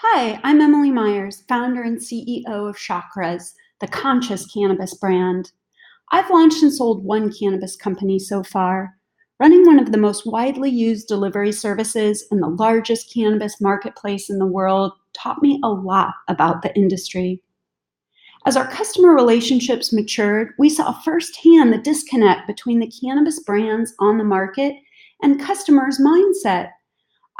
Hi, I'm Emily Meyers, founder and CEO of CHAKRAS, the conscious cannabis brand. I've launched and sold one cannabis company so far. Running one of the most widely used delivery services in the largest cannabis marketplace in the world taught me a lot about the industry. As our customer relationships matured, we saw firsthand the disconnect between the cannabis brands on the market and customers' mindset.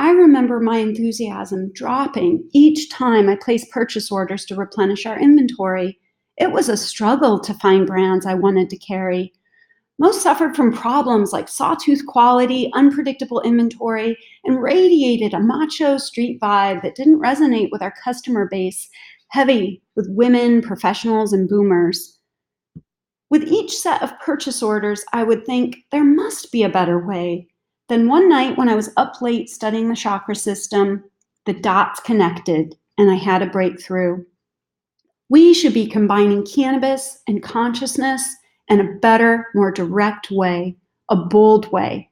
I remember my enthusiasm dropping each time I placed purchase orders to replenish our inventory. It was a struggle to find brands I wanted to carry. Most suffered from problems like sawtooth quality, unpredictable inventory, and radiated a macho street vibe that didn't resonate with our customer base, heavy with women, professionals, and boomers. With each set of purchase orders, I would think there must be a better way. Then one night when I was up late studying the chakra system, the dots connected and I had a breakthrough. We should be combining cannabis and consciousness in a better, more direct way, a bold way.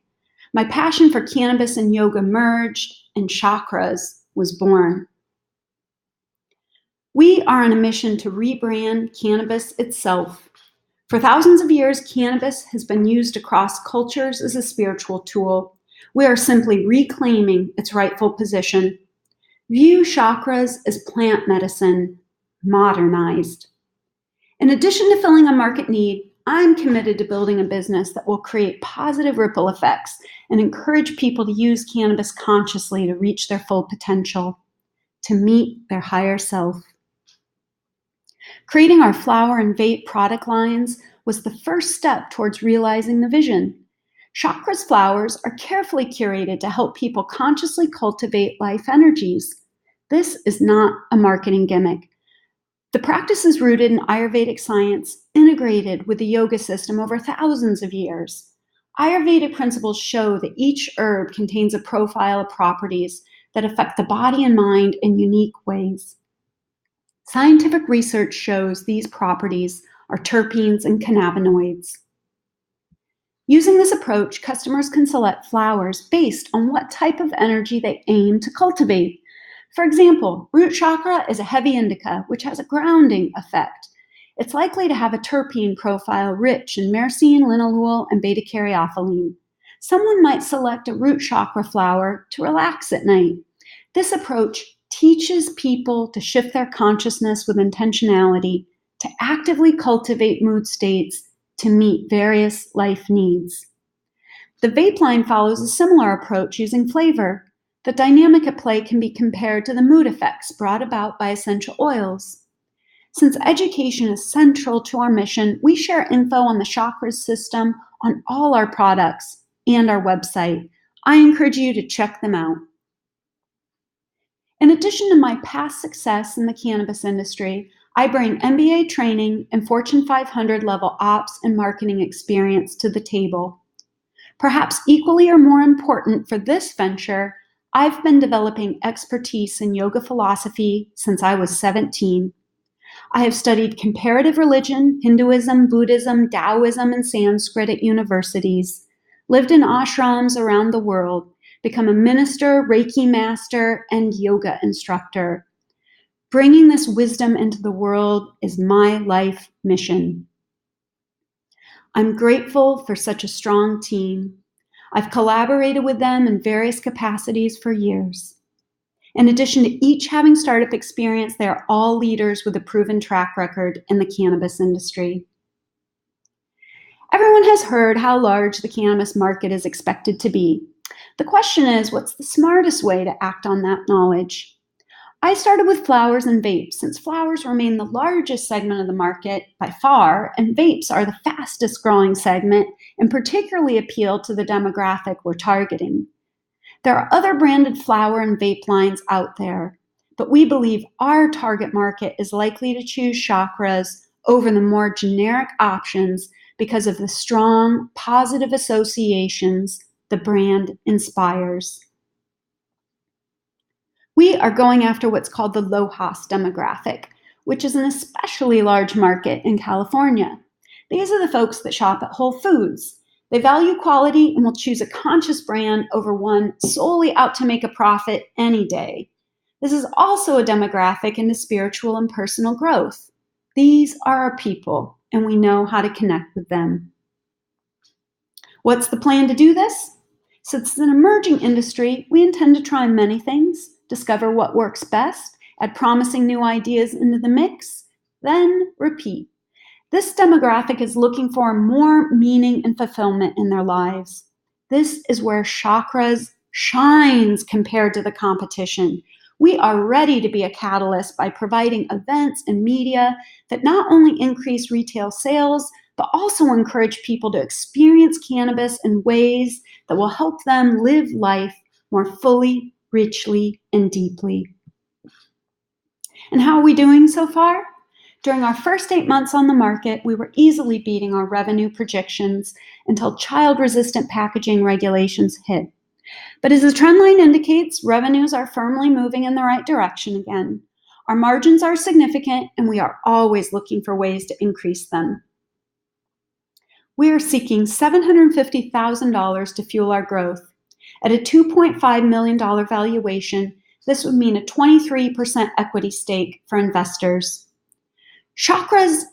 My passion for cannabis and yoga merged and chakras was born. We are on a mission to rebrand cannabis itself. For thousands of years, cannabis has been used across cultures as a spiritual tool. We are simply reclaiming its rightful position. View chakras as plant medicine, modernized. In addition to filling a market need, I'm committed to building a business that will create positive ripple effects and encourage people to use cannabis consciously to reach their full potential, to meet their higher self. Creating our flower and vape product lines was the first step towards realizing the vision. CHAKRAS flowers are carefully curated to help people consciously cultivate life energies. This is not a marketing gimmick. The practice is rooted in Ayurvedic science, integrated with the yoga system over thousands of years. Ayurvedic principles show that each herb contains a profile of properties that affect the body and mind in unique ways. Scientific research shows these properties are terpenes and cannabinoids. Using this approach, customers can select flowers based on what type of energy they aim to cultivate. For example, root chakra is a heavy indica, which has a grounding effect. It's likely to have a terpene profile rich in myrcene, linalool, and beta-caryophyllene. Someone might select a root chakra flower to relax at night. This approach teaches people to shift their consciousness with intentionality, to actively cultivate mood states to meet various life needs. The vape line follows a similar approach using flavor. The dynamic at play can be compared to the mood effects brought about by essential oils. Since education is central to our mission, we share info on the chakras system on all our products and our website. I encourage you to check them out. In addition to my past success in the cannabis industry, I bring MBA training and Fortune 500 level ops and marketing experience to the table. Perhaps equally or more important for this venture, I've been developing expertise in yoga philosophy since I was 17. I have studied comparative religion, Hinduism, Buddhism, Taoism, and Sanskrit at universities, lived in ashrams around the world, become a minister, Reiki master, and yoga instructor. Bringing this wisdom into the world is my life mission. I'm grateful for such a strong team. I've collaborated with them in various capacities for years. In addition to each having startup experience, they are all leaders with a proven track record in the cannabis industry. Everyone has heard how large the cannabis market is expected to be. The question is, what's the smartest way to act on that knowledge? I started with flowers and vapes, since flowers remain the largest segment of the market by far, and vapes are the fastest growing segment and particularly appeal to the demographic we're targeting. There are other branded flower and vape lines out there, but we believe our target market is likely to choose chakras over the more generic options because of the strong positive associations the brand inspires. We are going after what's called the low-host demographic, which is an especially large market in California. These are the folks that shop at Whole Foods. They value quality and will choose a conscious brand over one solely out to make a profit any day. This is also a demographic into spiritual and personal growth. These are our people, and we know how to connect with them. What's the plan to do this? Since it's an emerging industry, we intend to try many things, discover what works best, add promising new ideas into the mix, then repeat. This demographic is looking for more meaning and fulfillment in their lives. This is where CHAKRAS shines compared to the competition. We are ready to be a catalyst by providing events and media that not only increase retail sales, but also encourage people to experience cannabis in ways that will help them live life more fully, richly, and deeply. And how are we doing so far? During our first 8 months on the market, we were easily beating our revenue projections until child-resistant packaging regulations hit. But as the trend line indicates, revenues are firmly moving in the right direction again. Our margins are significant, and we are always looking for ways to increase them. We are seeking $750,000 to fuel our growth. At a $2.5 million valuation, this would mean a 23% equity stake for investors. CHAKRAS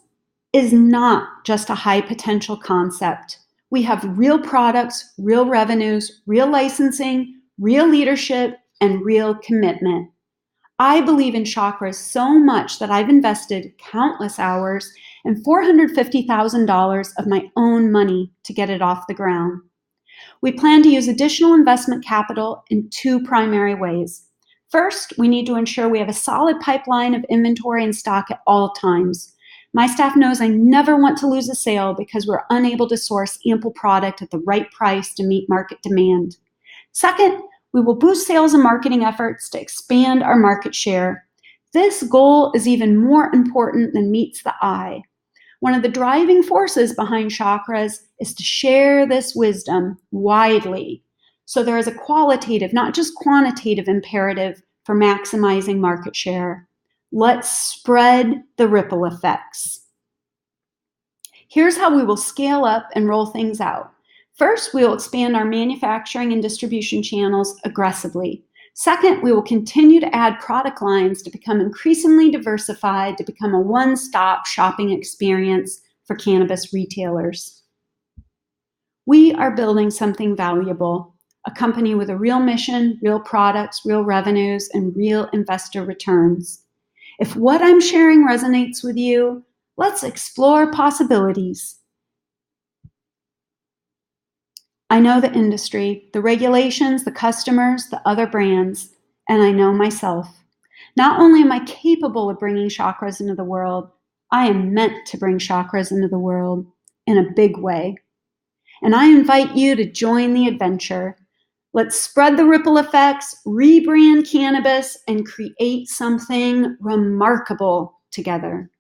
is not just a high potential concept. We have real products, real revenues, real licensing, real leadership, and real commitment. I believe in CHAKRAS so much that I've invested countless hours and $450,000 of my own money to get it off the ground. We plan to use additional investment capital in two primary ways. First, we need to ensure we have a solid pipeline of inventory and stock at all times. My staff knows I never want to lose a sale because we're unable to source ample product at the right price to meet market demand. Second, we will boost sales and marketing efforts to expand our market share. This goal is even more important than meets the eye. One of the driving forces behind CHAKRAS is to share this wisdom widely. So there is a qualitative, not just quantitative imperative for maximizing market share. Let's spread the ripple effects. Here's how we will scale up and roll things out. First, we will expand our manufacturing and distribution channels aggressively. Second, we will continue to add product lines to become increasingly diversified, to become a one-stop shopping experience for cannabis retailers. We are building something valuable, a company with a real mission, real products, real revenues, and real investor returns. If what I'm sharing resonates with you, let's explore possibilities. I know the industry, the regulations, the customers, the other brands, and I know myself. Not only am I capable of bringing CHAKRAS into the world, I am meant to bring CHAKRAS into the world in a big way. And I invite you to join the adventure. Let's spread the ripple effects, rebrand cannabis, and create something remarkable together.